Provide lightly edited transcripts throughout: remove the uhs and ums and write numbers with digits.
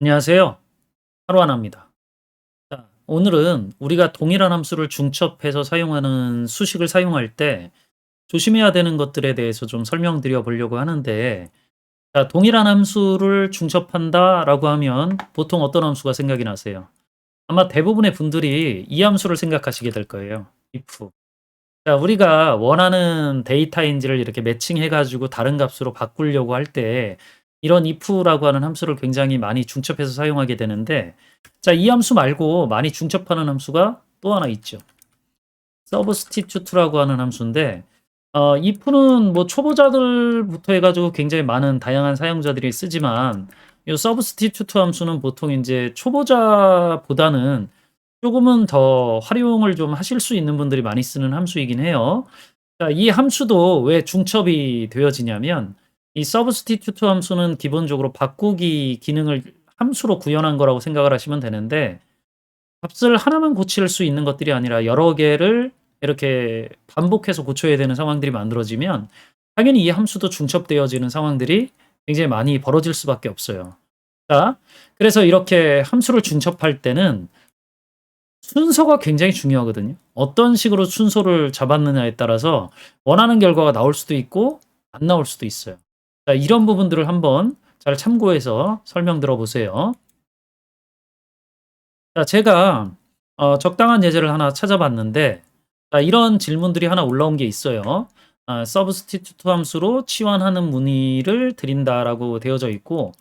안녕하세요. 하루하나입니다. 자, 오늘은 우리가 동일한 함수를 중첩해서 사용하는 수식을 사용할 때 조심해야 되는 것들에 대해서 좀 설명드려 보려고 하는데, 자, 동일한 함수를 중첩한다라고 하면 보통 어떤 함수가 생각이 나세요? 아마 대부분의 분들이 이 함수를 생각하시게 될 거예요. if. 자, 우리가 원하는 데이터인지를 이렇게 매칭해 가지고 다른 값으로 바꾸려고 할 때 이런 if라고 하는 함수를 굉장히 많이 중첩해서 사용하게 되는데, 자, 이 함수 말고 많이 중첩하는 함수가 또 하나 있죠. substitute라고 하는 함수인데, if는 뭐 초보자들부터 해 가지고 굉장히 많은 다양한 사용자들이 쓰지만, 이 substitute 함수는 보통 이제 초보자보다는 조금은 더 활용을 좀 하실 수 있는 분들이 많이 쓰는 함수이긴 해요. 자, 이 함수도 왜 중첩이 되어지냐면, 이 substitute 함수는 기본적으로 바꾸기 기능을 함수로 구현한 거라고 생각을 하시면 되는데, 값을 하나만 고칠 수 있는 것들이 아니라 여러 개를 이렇게 반복해서 고쳐야 되는 상황들이 만들어지면 당연히 이 함수도 중첩되어지는 상황들이 굉장히 많이 벌어질 수밖에 없어요. 자, 그래서 이렇게 함수를 중첩할 때는 순서가 굉장히 중요하거든요. 어떤 식으로 순서를 잡았느냐에 따라서 원하는 결과가 나올 수도 있고 안 나올 수도 있어요. 자, 이런 부분들을 한번 잘 참고해서 설명 들어보세요. 자, 제가 적당한 예제를 하나 찾아봤는데, 자, 이런 질문들이 하나 올라온 게 있어요. substitute 함수로 치환하는 문의를 드린다라고 되어져 있고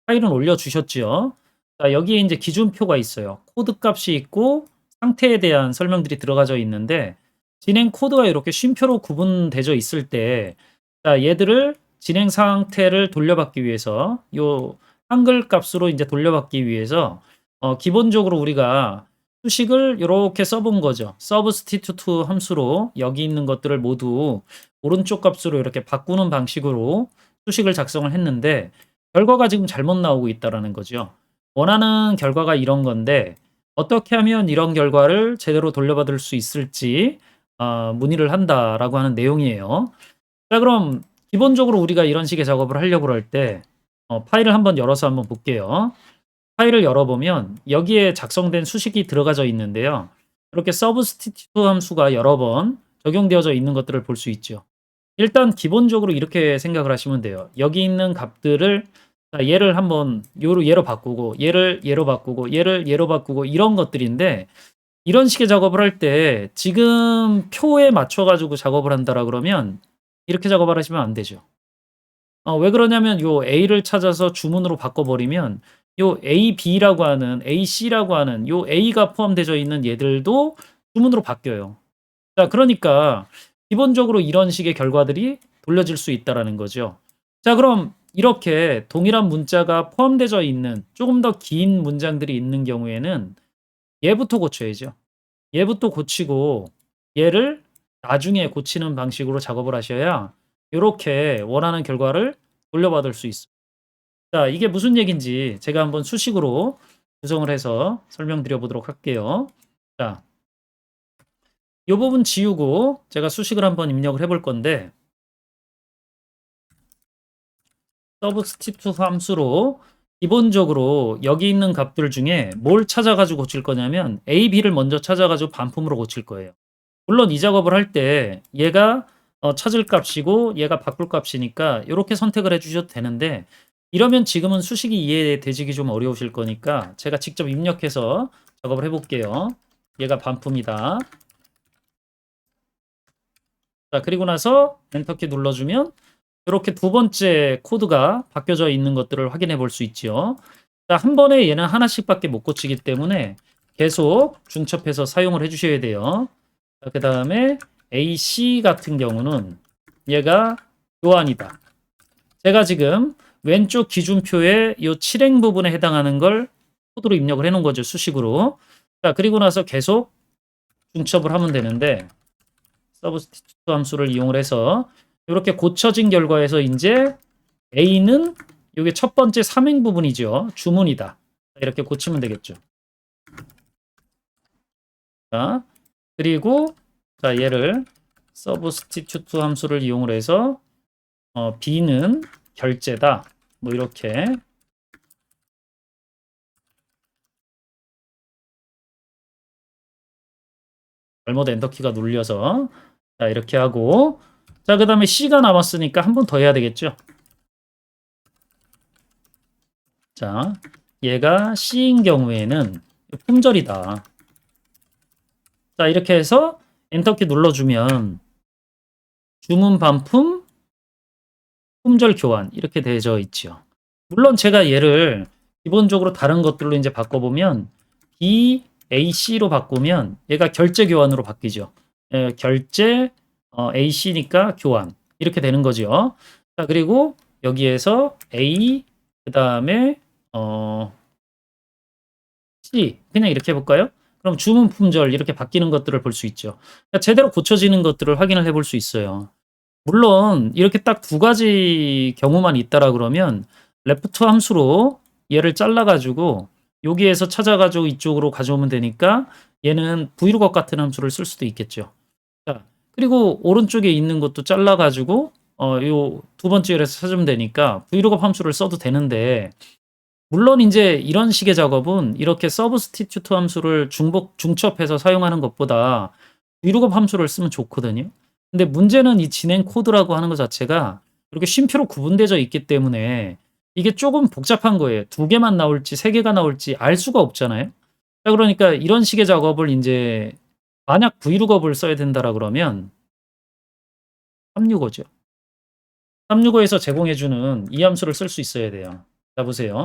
파일은 올려주셨죠. 자, 여기에 이제 기준표가 있어요. 코드 값이 있고 상태에 대한 설명들이 들어가져 있는데, 진행 코드가 이렇게 쉼표로 구분되어 있을 때, 자, 얘들을 진행 상태를 돌려받기 위해서 요 한글 값으로 이제 돌려받기 위해서 기본적으로 우리가 수식을 요렇게 써본 거죠. substitute 함수로 여기 있는 것들을 모두 오른쪽 값으로 이렇게 바꾸는 방식으로 수식을 작성을 했는데, 결과가 지금 잘못 나오고 있다라는 거죠. 원하는 결과가 이런 건데 어떻게 하면 이런 결과를 제대로 돌려받을 수 있을지 문의를 한다라고 하는 내용이에요. 자, 그럼 기본적으로 우리가 이런 식의 작업을 하려고 할 때 파일을 한번 열어서 한번 볼게요. 파일을 열어보면 여기에 작성된 수식이 들어가져 있는데요. 이렇게 substitute 함수가 여러 번 적용되어져 있는 것들을 볼 수 있죠. 일단 기본적으로 이렇게 생각을 하시면 돼요. 여기 있는 값들을, 자, 얘를 한번 얘로 바꾸고 얘를 얘로 바꾸고 얘를 얘로 바꾸고 이런 것들인데, 이런 식의 작업을 할 때 지금 표에 맞춰 가지고 작업을 한다라 그러면 이렇게 작업을 하시면 안 되죠. 왜 그러냐면 요 A를 찾아서 주문으로 바꿔 버리면 요 AB라고 하는 AC라고 하는 요 A가 포함되어 있는 얘들도 주문으로 바뀌어요. 자, 그러니까 기본적으로 이런 식의 결과들이 돌려질 수 있다라는 거죠. 자, 그럼 이렇게 동일한 문자가 포함되어 있는 조금 더 긴 문장들이 있는 경우에는 얘부터 고쳐야죠. 얘부터 고치고 얘를 나중에 고치는 방식으로 작업을 하셔야 요렇게 원하는 결과를 돌려받을 수 있어요. 자, 이게 무슨 얘기인지 제가 한번 수식으로 구성을 해서 설명드려 보도록 할게요. 자, 요 부분 지우고 제가 수식을 한번 입력을 해볼 건데, substitute 함수로 기본적으로 여기 있는 값들 중에 뭘 찾아가지고 고칠 거냐면 A, B를 먼저 찾아가지고 반품으로 고칠 거예요. 물론 이 작업을 할 때 얘가 찾을 값이고 얘가 바꿀 값이니까 이렇게 선택을 해 주셔도 되는데, 이러면 지금은 수식이 이해되시기 좀 어려우실 거니까 제가 직접 입력해서 작업을 해 볼게요. 얘가 반품이다. 자, 그리고 나서 엔터키 눌러주면 이렇게 두 번째 코드가 바뀌어져 있는 것들을 확인해 볼 수 있죠. 자, 한 번에 얘는 하나씩밖에 못 고치기 때문에 계속 중첩해서 사용을 해 주셔야 돼요. 자, 그다음에 AC 같은 경우는 얘가 교환이다. 제가 지금 왼쪽 기준표에 이 칠행 부분에 해당하는 걸 코드로 입력을 해 놓은 거죠, 수식으로. 자, 그리고 나서 계속 중첩을 하면 되는데, 서브스티튜트 함수를 이용을 해서 이렇게 고쳐진 결과에서 인제 A는 요게 첫 번째 삼행 부분이죠. 주문이다. 이렇게 고치면 되겠죠. 자, 그리고 자, 얘를 substitute 함수를 이용을 해서 B는 결제다. 뭐 이렇게 잘못 엔터키가 눌려서. 자, 이렇게 하고. 자, 그 다음에 C가 남았으니까 한 번 더 해야 되겠죠. 자, 얘가 C인 경우에는 품절이다. 자, 이렇게 해서 엔터키 눌러주면 주문 반품, 품절 교환 이렇게 되어 있죠. 물론 제가 얘를 기본적으로 다른 것들로 이제 바꿔보면 BAC로 바꾸면 얘가 결제 교환으로 바뀌죠. 결제 AC니까 교환 이렇게 되는 거죠. 자, 그리고 여기에서 A 그 다음에 C 그냥 이렇게 해볼까요? 그럼 주문 품절 이렇게 바뀌는 것들을 볼 수 있죠. 그러니까 제대로 고쳐지는 것들을 확인을 해볼 수 있어요. 물론 이렇게 딱 두 가지 경우만 있다라 그러면 레프트 함수로 얘를 잘라 가지고 여기에서 찾아 가지고 이쪽으로 가져오면 되니까 얘는 브이로그 같은 함수를 쓸 수도 있겠죠. 자, 그리고 오른쪽에 있는 것도 잘라 가지고 요 두 번째 열에서 찾으면 되니까 브이로그 함수를 써도 되는데, 물론 인제 이런 식의 작업은 이렇게 서브스티튜트 함수를 중첩해서 사용하는 것보다 VLOOKUP 함수를 쓰면 좋거든요. 근데 문제는 이 진행 코드라고 하는 것 자체가 이렇게 쉼표로 구분되어 있기 때문에 이게 쪼금 복잡한 거예요. 2 개만 나올지 3 개가 나올지 알 수가 없잖아요. 자, 그러니까 이런 식의 작업을 인제 만약 VLOOKUP을 써야 된다라 그러면 365죠. 365에서 제공해 주는 이 함수를 쓸 수 있어야 돼요. 자, 보세요.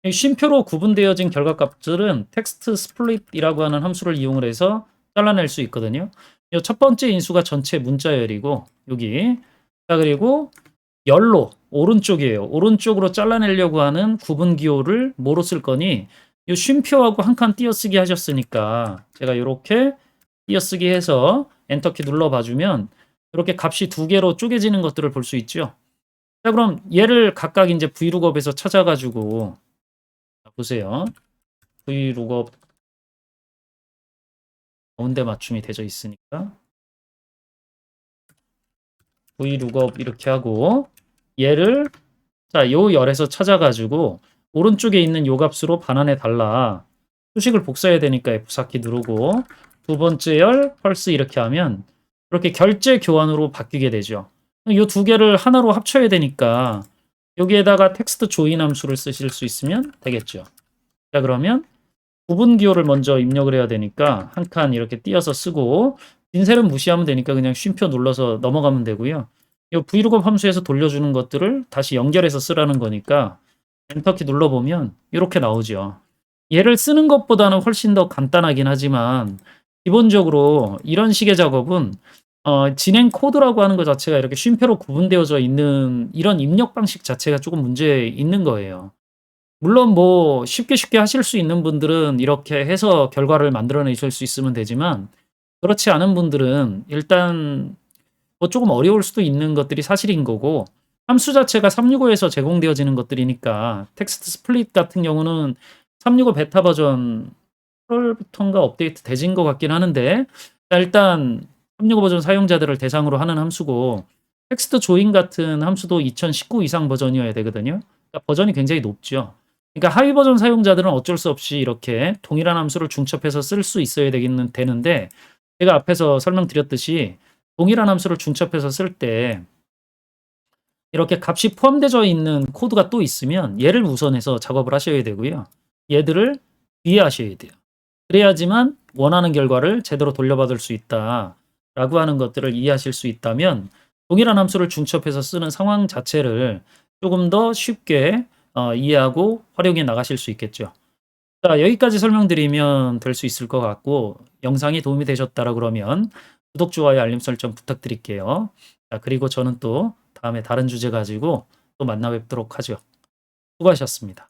이 쉼표로 구분되어진 결과값들은 텍스트 스플릿이라고 하는 함수를 이용을 해서 잘라낼 수 있거든요. 이 첫 번째 인수가 전체 문자열이고 여기. 자, 그리고 열로 오른쪽이에요. 오른쪽으로 잘라내려고 하는 구분 기호를 뭐로 쓸 거니? 이 쉼표하고 한 칸 띄어쓰기 하셨으니까 제가 요렇게 띄어쓰기 해서 엔터키 눌러 봐 주면 이렇게 값이 2 개로 쪼개지는 것들을 볼 수 있죠. 자, 그럼 얘를 각각 인제 VLOOKUP에서 찾아 가지고 보세요. VLOOKUP 가운데 맞춤이 되어 있으니까 VLOOKUP 이렇게 하고 얘를 자, 요 열에서 찾아 가지고 오른쪽에 있는 요 값으로 반환해 달라. 수식을 복사해야 되니까 F4키 누르고 두 번째 열 펄스 이렇게 하면 이렇게 결제 교환으로 바뀌게 되죠. 요 두 개를 하나로 합쳐야 되니까 여기에다가 텍스트 조인 함수를 쓰실 수 있으면 되겠죠. 자, 그러면 구분 기호를 먼저 입력을 해야 되니까 한 칸 이렇게 띄어서 쓰고 빈셀은 무시하면 되니까 그냥 쉼표 눌러서 넘어가면 되고요. 이 VLOOKUP 함수에서 돌려주는 것들을 다시 연결해서 쓰라는 거니까 엔터키 눌러보면 이렇게 나오죠. 얘를 쓰는 것보다는 훨씬 더 간단하긴 하지만 기본적으로 이런 식의 작업은 진행 코드라고 하는 것 자체가 이렇게 쉼표로 구분되어져 있는 이런 입력 방식 자체가 조금 문제 있는 거예요. 물론 뭐 쉽게 하실 수 있는 분들은 이렇게 해서 결과를 만들어내실 수 있으면 되지만 그렇지 않은 분들은 일단 뭐 조금 어려울 수도 있는 것들이 사실인 거고, 함수 자체가 365에서 제공되어지는 것들이니까 텍스트 스플릿 같은 경우는 365 베타 버전 8월부턴가 업데이트 되진 것 같긴 하는데, 자, 일단 365 버전 사용자들을 대상으로 하는 함수고 텍스트 조인 같은 함수도 2019 이상 버전이어야 되거든요. 그러니까 버전이 굉장히 높죠. 그러니까 하위 버전 사용자들은 어쩔 수 없이 이렇게 동일한 함수를 중첩해서 쓸 수 있어야 되는데, 제가 앞에서 설명드렸듯이 동일한 함수를 중첩해서 쓸 때 이렇게 값이 포함되어 있는 코드가 또 있으면 얘를 우선해서 작업을 하셔야 되고요. 얘들을 뒤에 하셔야 돼요. 그래야지만 원하는 결과를 제대로 돌려받을 수 있다라고 하는 것들을 이해하실 수 있다면 동일한 함수를 중첩해서 쓰는 상황 자체를 조금 더 쉽게 이해하고 활용해 나가실 수 있겠죠. 자, 여기까지 설명드리면 될 수 있을 것 같고, 영상이 도움이 되셨다라 그러면 구독, 좋아요, 알림 설정 부탁드릴게요. 자, 그리고 저는 또 다음에 다른 주제 가지고 또 만나 뵙도록 하죠. 수고하셨습니다.